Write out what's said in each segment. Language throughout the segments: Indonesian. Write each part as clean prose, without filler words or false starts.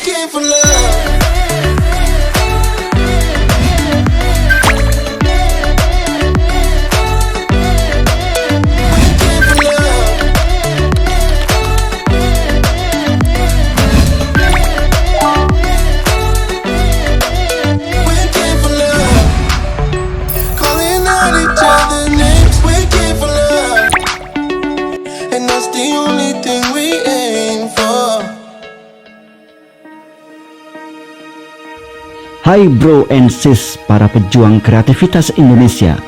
came for love. Hai bro and sis, para pejuang kreativitas Indonesia.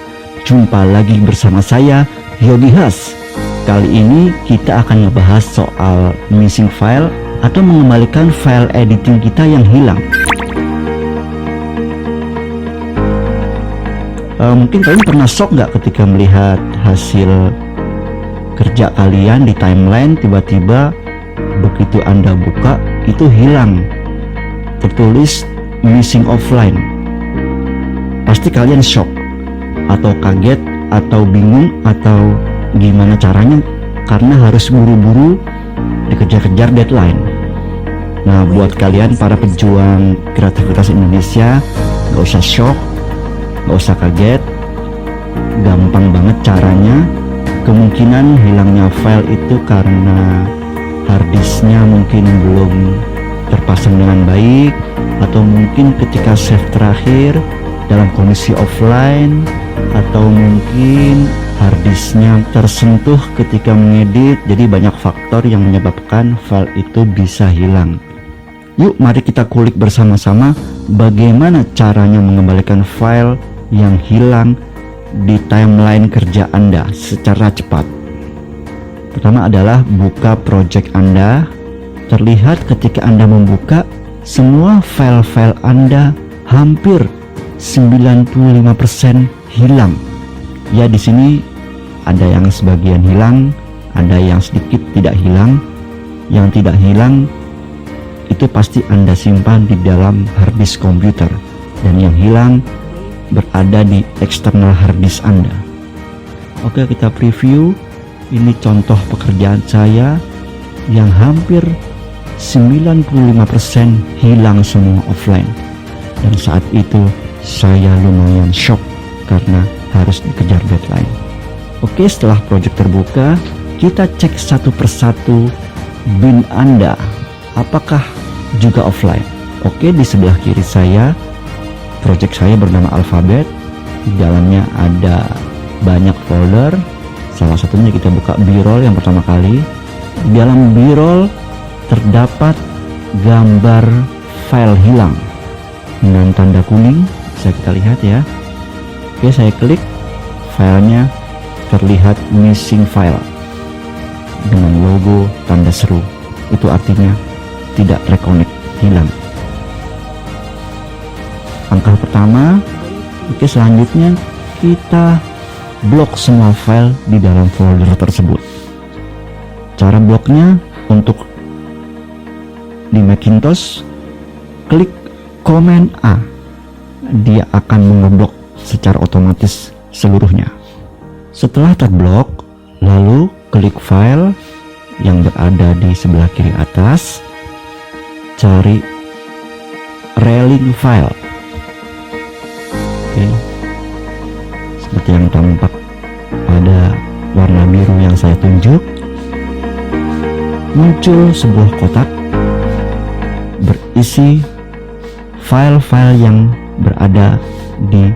Jumpa lagi bersama saya, Yogi Has. Kali ini kita akan ngebahas soal missing file atau mengembalikan file editing kita yang hilang. Mungkin kalian pernah shock nggak ketika melihat hasil kerja kalian di timeline, tiba-tiba begitu Anda buka itu hilang, tertulis missing offline. Pasti kalian shock atau kaget atau bingung atau gimana caranya, karena harus buru-buru dikejar-kejar deadline. Nah, buat kalian para pejuang kreativitas Indonesia, gak usah shock, gak usah kaget, gampang banget caranya. Kemungkinan hilangnya file itu karena harddisknya mungkin belum terpasang dengan baik, atau mungkin ketika save terakhir dalam kondisi offline, atau mungkin harddisknya tersentuh ketika mengedit. Jadi banyak faktor yang menyebabkan file itu bisa hilang. Yuk mari kita kulik bersama-sama bagaimana caranya mengembalikan file yang hilang di timeline kerja Anda secara cepat. Pertama adalah buka project Anda. Terlihat ketika Anda membuka, semua file-file Anda hampir 95% hilang. Ya, di sini ada yang sebagian hilang, ada yang sedikit tidak hilang. Yang tidak hilang itu pasti Anda simpan di dalam harddisk komputer, dan yang hilang berada di eksternal harddisk Anda. Oke, kita preview. Ini contoh pekerjaan saya yang hampir 95% hilang semua offline, dan saat itu saya lumayan shock karena harus dikejar deadline. Oke, setelah project terbuka, kita cek satu persatu bin Anda apakah juga offline. Oke, di sebelah kiri saya project saya bernama Alphabet. Di dalamnya ada banyak folder. Salah satunya kita buka B-roll yang pertama kali. Di dalam B-roll terdapat gambar file hilang dengan tanda kuning, bisa kita lihat ya. Oke, saya klik, filenya terlihat missing file dengan logo tanda seru. Itu artinya tidak reconnect, hilang. Langkah pertama. Oke, selanjutnya kita blok semua file di dalam folder tersebut. Cara bloknya, untuk di Macintosh, klik Command A, dia akan mengeblok secara otomatis seluruhnya. Setelah terblok, lalu klik file yang berada di sebelah kiri atas, cari Relink file. Oke, seperti yang tampak pada warna biru yang saya tunjuk, muncul sebuah kotak berisi file-file yang berada di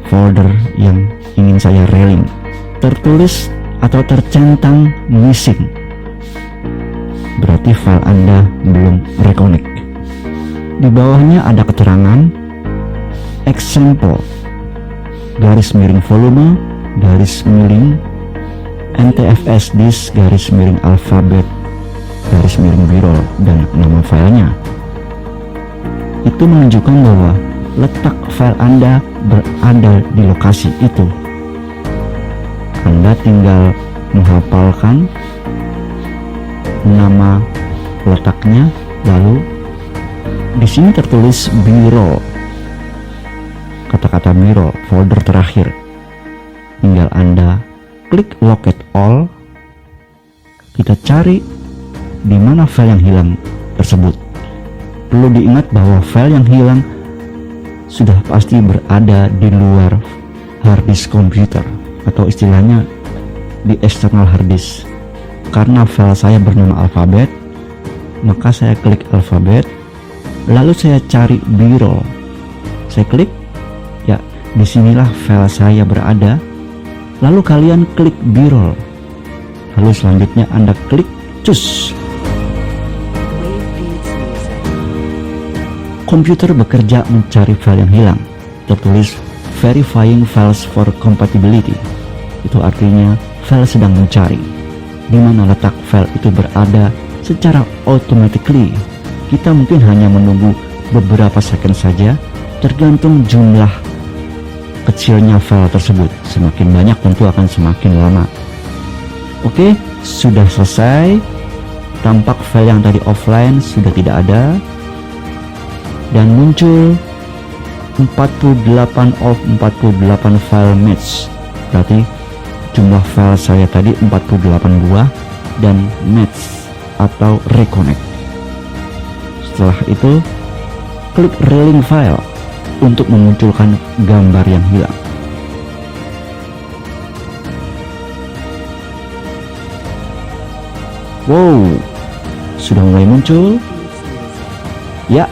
folder yang ingin saya relink. Tertulis atau tercentang missing, berarti file Anda belum reconnect. Di bawahnya ada keterangan example garis miring volume garis miring NTFS disk garis miring Alphabet garis miring B-roll dan nama filenya. Itu menunjukkan bahwa letak file Anda berada di lokasi itu. Anda tinggal menghafalkan nama letaknya, lalu di sini tertulis B-roll, kata-kata B-roll, folder terakhir. Tinggal Anda klik locate all, kita cari di mana file yang hilang tersebut. Perlu diingat bahwa file yang hilang sudah pasti berada di luar hard disk komputer, atau istilahnya di external hard disk. Karena file saya bernama alfabet, maka saya klik alfabet, lalu saya cari B-roll. Saya klik, ya disinilah file saya berada. Lalu kalian klik B-roll, lalu selanjutnya Anda klik cus. Komputer bekerja mencari file yang hilang. Tertulis verifying files for compatibility. Itu artinya file sedang mencari di mana letak file itu berada secara automatically. Kita mungkin hanya menunggu beberapa second saja, tergantung jumlah kecilnya file tersebut. Semakin banyak tentu akan semakin lama. Oke, sudah selesai. Tampak file yang tadi offline sudah tidak ada, dan muncul 48 of 48 file match. Berarti jumlah file saya tadi 48 buah dan match atau reconnect. Setelah itu klik Railing File untuk memunculkan gambar yang hilang. Wow, sudah mulai muncul. Ya,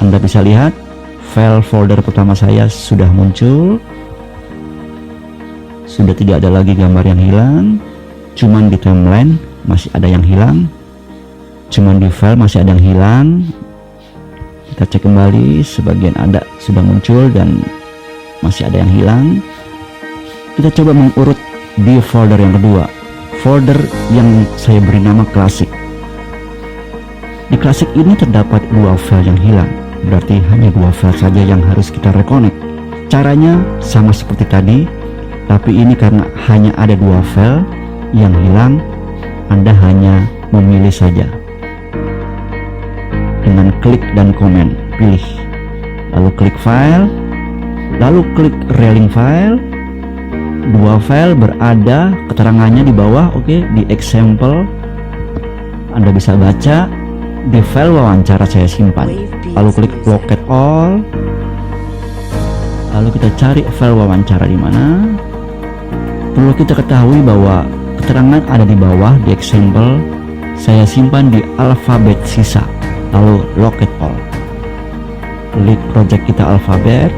Anda bisa lihat file folder pertama saya sudah muncul. Sudah tidak ada lagi gambar yang hilang. Cuman di timeline masih ada yang hilang. Cuman di file masih ada yang hilang. Kita cek kembali, sebagian ada sudah muncul dan masih ada yang hilang. Kita coba mengurut di folder yang kedua, folder yang saya beri nama klasik. Di klasik ini terdapat 2 file yang hilang, berarti hanya 2 file saja yang harus kita reconnect. Caranya sama seperti tadi, tapi ini karena hanya ada 2 file yang hilang, Anda hanya memilih saja dengan klik dan komen, pilih, lalu klik file, lalu klik Railing File. 2 file berada keterangannya di bawah. Oke, di example Anda bisa baca. Di file wawancara saya simpan, lalu klik Locate All, lalu kita cari file wawancara di mana. Perlu kita ketahui bahwa keterangan ada di bawah. Di example saya simpan di alfabet sisa, lalu Locate All, klik project kita alfabet.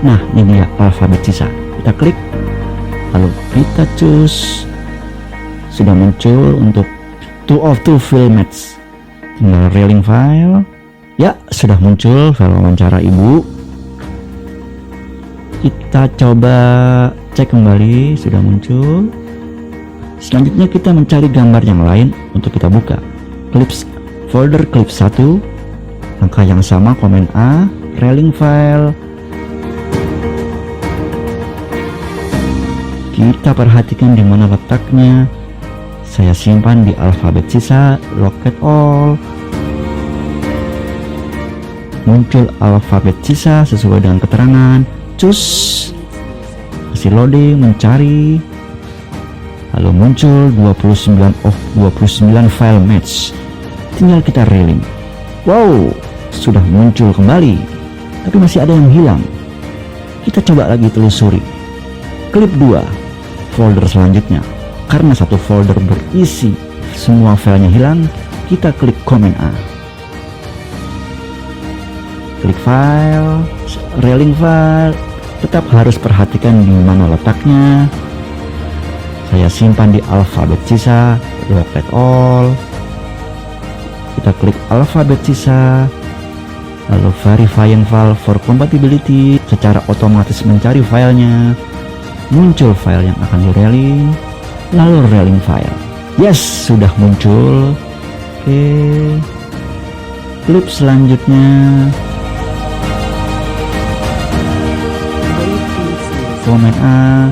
Nah, ini ya alfabet sisa, kita klik, lalu kita choose. Sudah muncul untuk 2 of 2 file match. Tinggal Railing File. Ya, sudah muncul file wawancara ibu. Kita coba cek kembali, sudah muncul. Selanjutnya kita mencari gambar yang lain untuk kita buka. Clips, folder clip 1. Langkah yang sama, komen A, Railing File. Kita perhatikan di mana letaknya. Saya simpan di alfabet sisa, Locate All. Muncul alfabet sisa sesuai dengan keterangan, choose. Masih loading, mencari. Lalu muncul 29 of 29 file match. Tinggal kita railing. Wow, sudah muncul kembali, tapi masih ada yang hilang. Kita coba lagi telusuri. Klip 2, folder selanjutnya. Karena satu folder berisi semua filenya hilang, kita klik komen A. Klik file, Railing File. Tetap harus perhatikan di mana letaknya. Saya simpan di alfabet sisa, Locate All. Kita klik alfabet sisa, lalu verifying file for compatibility. Secara otomatis mencari filenya. Muncul file yang akan di-railing, lalu Railing File. Yes, sudah muncul. Oke, klip selanjutnya, komen A,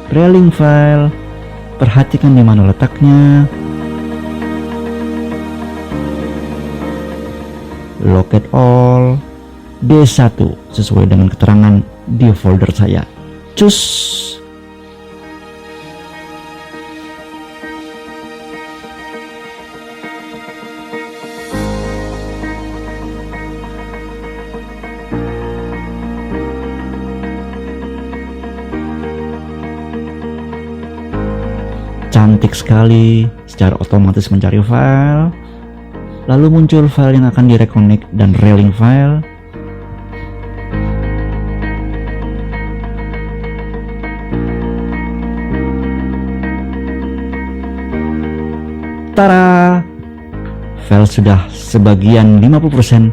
Railing File. Perhatikan di mana letaknya. Locate All, D1 sesuai dengan keterangan di folder saya. Choose. cantik sekali, secara otomatis mencari file, lalu muncul file yang akan direconnect dan railing file. Tara, file sudah sebagian 50%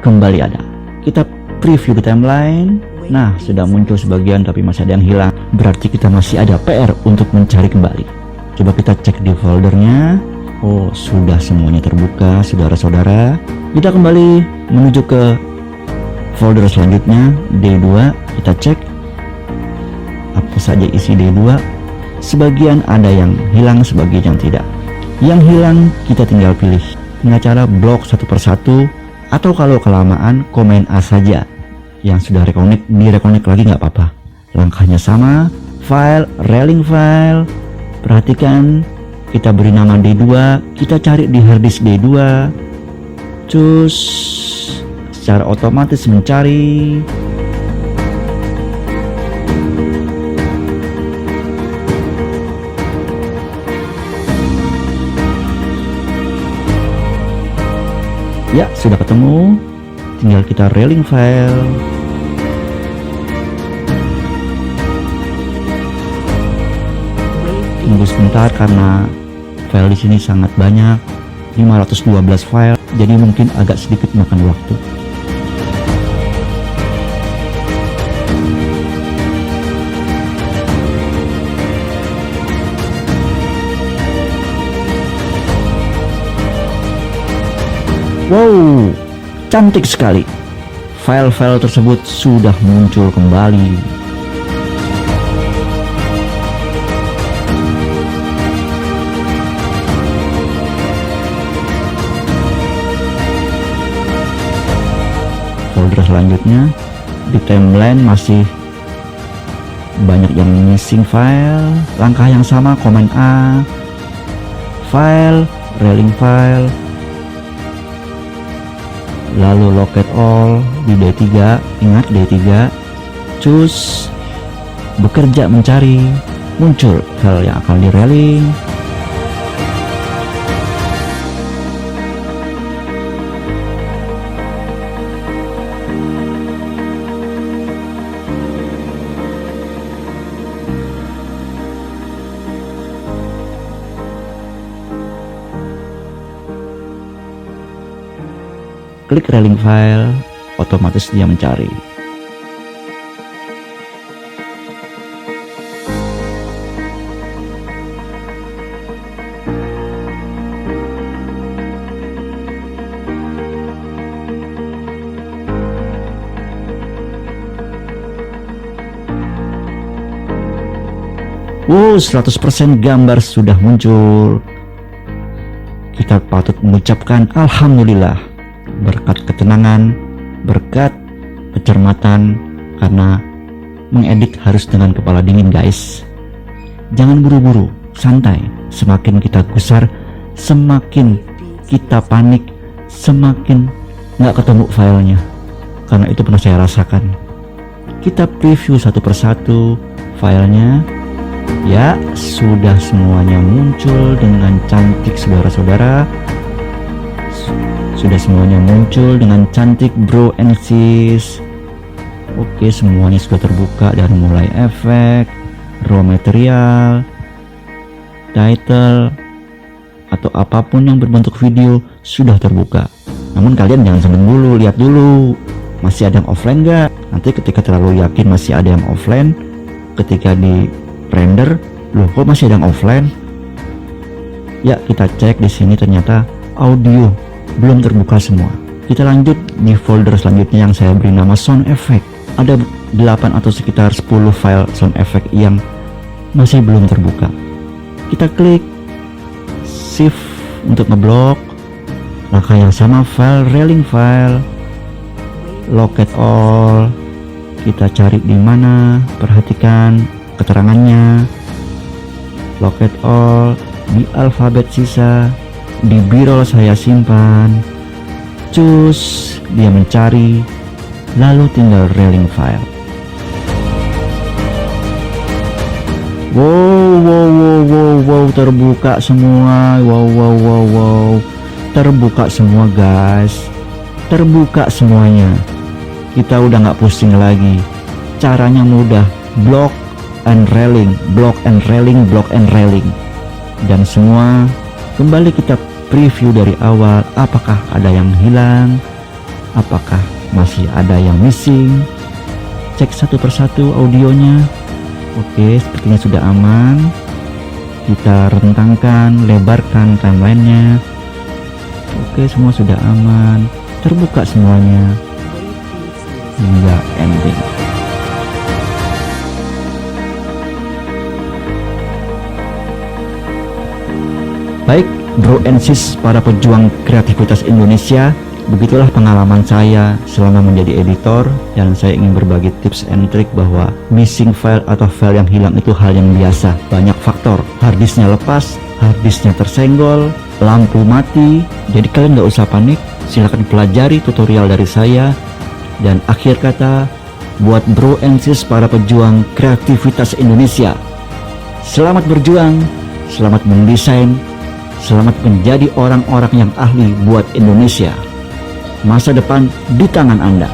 kembali ada. Kita preview di timeline. Nah, sudah muncul sebagian tapi masih ada yang hilang. Berarti kita masih ada PR untuk mencari kembali. Coba kita cek di foldernya. Oh, sudah semuanya terbuka, saudara-saudara. Kita kembali menuju ke folder selanjutnya, D2. Kita cek apa saja isi D2. Sebagian ada yang hilang, sebagian yang tidak. Yang hilang kita tinggal pilih dengan cara blok satu persatu, atau kalau kelamaan Command A saja. Yang sudah reconnect direconnect lagi nggak apa-apa. Langkahnya sama, file, railing file. Perhatikan, kita beri nama D2, kita cari di harddisk D2. Cus, secara otomatis mencari. Ya, sudah ketemu. Tinggal kita railing file. Tunggu sebentar karena file di sini sangat banyak, 512 file, jadi mungkin agak sedikit makan waktu. Wow, cantik sekali. File-file tersebut sudah muncul kembali. Folder selanjutnya di timeline masih banyak yang missing file. Langkah yang sama, Command A, file, railing file, lalu locate all di D3. Ingat D3, choose, bekerja mencari, muncul file yang akan di railing. Klik railing file, otomatis dia mencari. Wow, 100% gambar sudah muncul. Kita patut mengucapkan alhamdulillah. Berkat ketenangan, berkat kecermatan, karena mengedit harus dengan kepala dingin guys. Jangan buru-buru, santai. Semakin kita gusar, semakin kita panik, semakin nggak ketemu filenya. Karena itu pernah saya rasakan. Kita preview satu persatu filenya. Ya, sudah semuanya muncul dengan cantik saudara-saudara. Sudah semuanya muncul dengan cantik bro and sis. Oke, semuanya sudah terbuka dari mulai efek, raw material, title, atau apapun yang berbentuk video sudah terbuka. Namun kalian jangan seneng dulu, lihat dulu masih ada yang offline nggak. Nanti ketika terlalu yakin masih ada yang offline, ketika di render, loh kok masih ada yang offline? Ya, kita cek di sini ternyata audio belum terbuka semua. Kita lanjut di folder selanjutnya yang saya beri nama sound effect. Ada 8 atau sekitar 10 file sound effect yang masih belum terbuka. Kita klik shift untuk ngeblok. Langkah yang sama, file, railing file, locate all. Kita cari di mana, perhatikan keterangannya. Locate all di alfabet sisa. Di birol saya simpan. Cus, dia mencari, lalu tinggal railing file. Wow, terbuka semua. Wow, terbuka semua guys, terbuka semuanya. Kita udah nggak pusing lagi. Caranya mudah, block and railing, dan semua kembali kita preview dari awal. Apakah ada yang hilang, apakah masih ada yang missing. Cek satu persatu audionya. Oke, sepertinya sudah aman. Kita rentangkan, lebarkan timelinenya. Oke, semua sudah aman, terbuka semuanya hingga ending. Baik bro and sis, para pejuang kreativitas Indonesia, begitulah pengalaman saya selama menjadi editor, dan saya ingin berbagi tips and trik bahwa missing file atau file yang hilang itu hal yang biasa. Banyak faktor, harddisknya lepas, harddisknya tersenggol, lampu mati. Jadi kalian gak usah panik, silahkan pelajari tutorial dari saya. Dan akhir kata, buat bro and sis para pejuang kreativitas Indonesia, selamat berjuang, selamat mendesain, selamat menjadi orang-orang yang ahli buat Indonesia. Masa depan di tangan Anda.